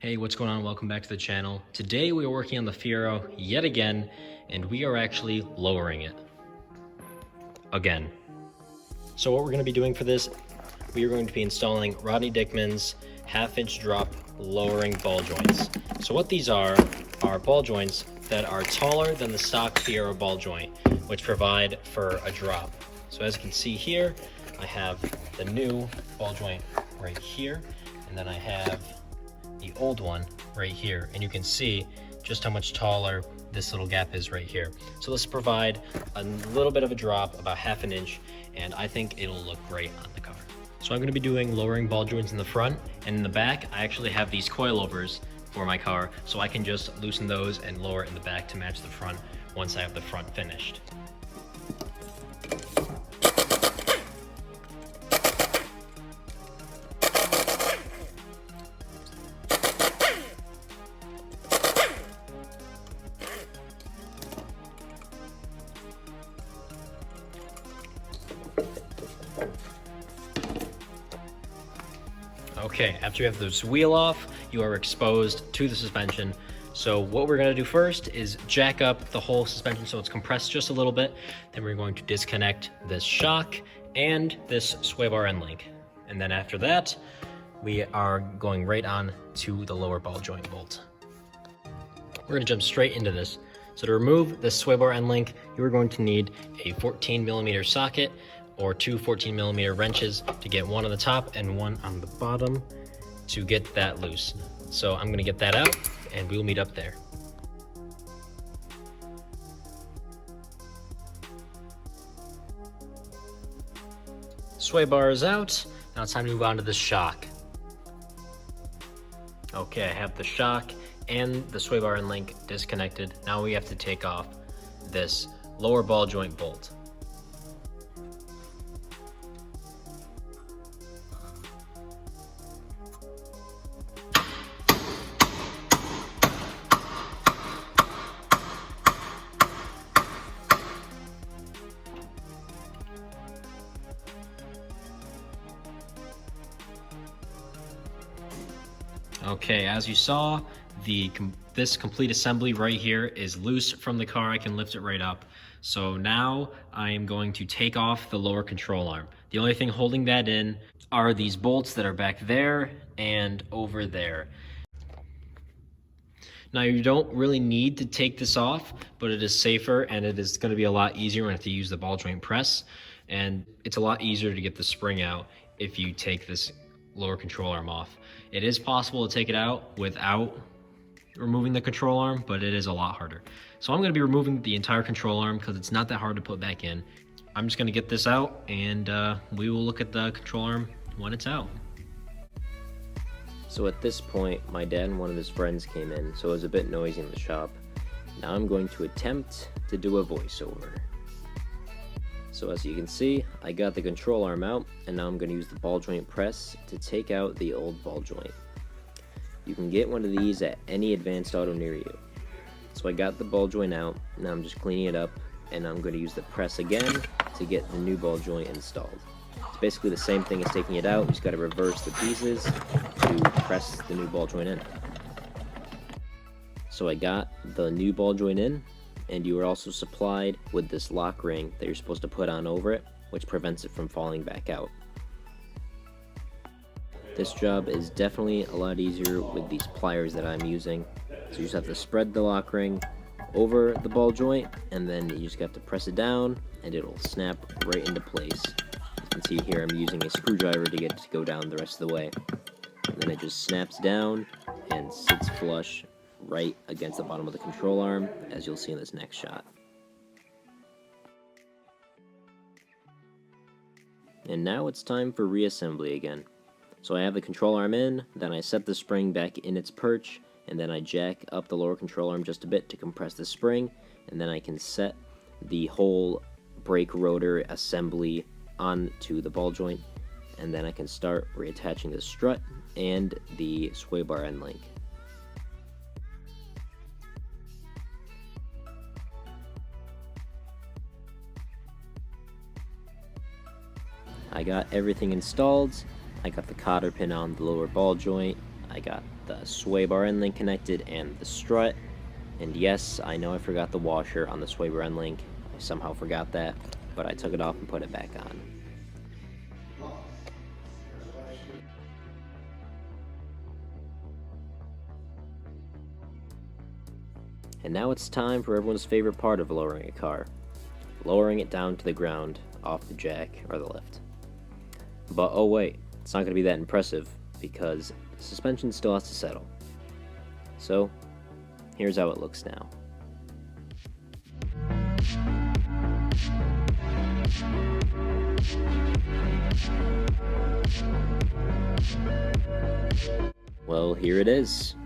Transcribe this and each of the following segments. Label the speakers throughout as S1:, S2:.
S1: Hey, what's going on? Welcome back to the channel. Today we are working on the Fiero yet again, and we are actually lowering it again. So what we're going to be doing for this, we are going to be installing Rodney Dickman's half-inch drop lowering ball joints. So what these are ball joints that are taller than the stock Fiero ball joint, which provide for a drop. So as you can see here, I have the new ball joint right here, and then I have the old one right here, and you can see just how much taller this little gap is right here. So let's provide a little bit of a drop, about half an inch, and I think it'll look great on the cover. So I'm going to be doing lowering ball joints in the front, and in the back I actually have these coilovers for my car, so I can just loosen those and lower it in the back to match the front once I have the front finished. Okay, after you have this wheel off, you are exposed to the suspension. So what we're gonna do first is jack up the whole suspension so it's compressed just a little bit. Then we're going to disconnect this shock and this sway bar end link. And then after that, we are going right on to the lower ball joint bolt. We're gonna jump straight into this. So to remove this sway bar end link, you are going to need a 14mm socket or two 14mm wrenches to get one on the top and one on the bottom to get that loose. So I'm gonna get that out and we'll meet up there. Sway bar is out. Now it's time to move on to the shock. Okay, I have the shock and the sway bar and link disconnected. Now we have to take off this lower ball joint bolt. Okay, as you saw, this complete assembly right here is loose from the car. I can lift it right up. So now I am going to take off the lower control arm. The only thing holding that in are these bolts that are back there and over there. Now you don't really need to take this off, but it is safer and it is going to be a lot easier when you have to use the ball joint press. And it's a lot easier to get the spring out if you take this lower control arm off. It is possible to take it out without removing the control arm, but it is a lot harder. So I'm going to be removing the entire control arm because it's not that hard to put back in. I'm just going to get this out and we will look at the control arm when it's out.
S2: So at this point, my dad and one of his friends came in, so it was a bit noisy in the shop. Now I'm going to attempt to do a voiceover. So as you can see, I got the control arm out, and now I'm going to use the ball joint press to take out the old ball joint. You can get one of these at any Advanced Auto near you. So I got the ball joint out, now I'm just cleaning it up, and I'm going to use the press again to get the new ball joint installed. It's basically the same thing as taking it out, you just got to reverse the pieces to press the new ball joint in. So I got the new ball joint in, and you are also supplied with this lock ring that you're supposed to put on over it, which prevents it from falling back out. This job is definitely a lot easier with these pliers that I'm using. So you just have to spread the lock ring over the ball joint, and then you just have to press it down and it'll snap right into place. You can see here I'm using a screwdriver to get it to go down the rest of the way. And then it just snaps down and sits flush right against the bottom of the control arm, as you'll see in this next shot. And now it's time for reassembly again. So I have the control arm in, then I set the spring back in its perch, and then I jack up the lower control arm just a bit to compress the spring, and then I can set the whole brake rotor assembly onto the ball joint, and then I can start reattaching the strut and the sway bar end link. I got everything installed. I got the cotter pin on the lower ball joint, I got the sway bar end link connected and the strut. And yes, I know I forgot the washer on the sway bar end link. I somehow forgot that, but I took it off and put it back on. And now it's time for everyone's favorite part of lowering a car. Lowering it down to the ground off the jack or the lift. But oh wait, it's not going to be that impressive because the suspension still has to settle. So, here's how it looks now. Well, here it is.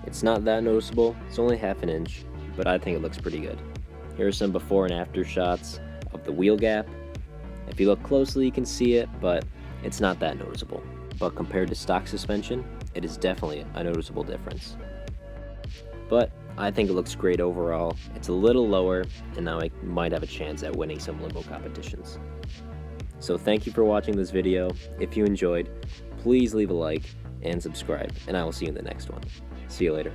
S2: It's not that noticeable, it's only half an inch, but I think it looks pretty good. Here are some before and after shots of the wheel gap. If you look closely you can see it, but it's not that noticeable. But compared to stock suspension, it is definitely a noticeable difference. But I think it looks great overall. It's a little lower, and now I might have a chance at winning some limbo competitions. So thank you for watching this video. If you enjoyed, please leave a like and subscribe, and I will see you in the next one. See you later.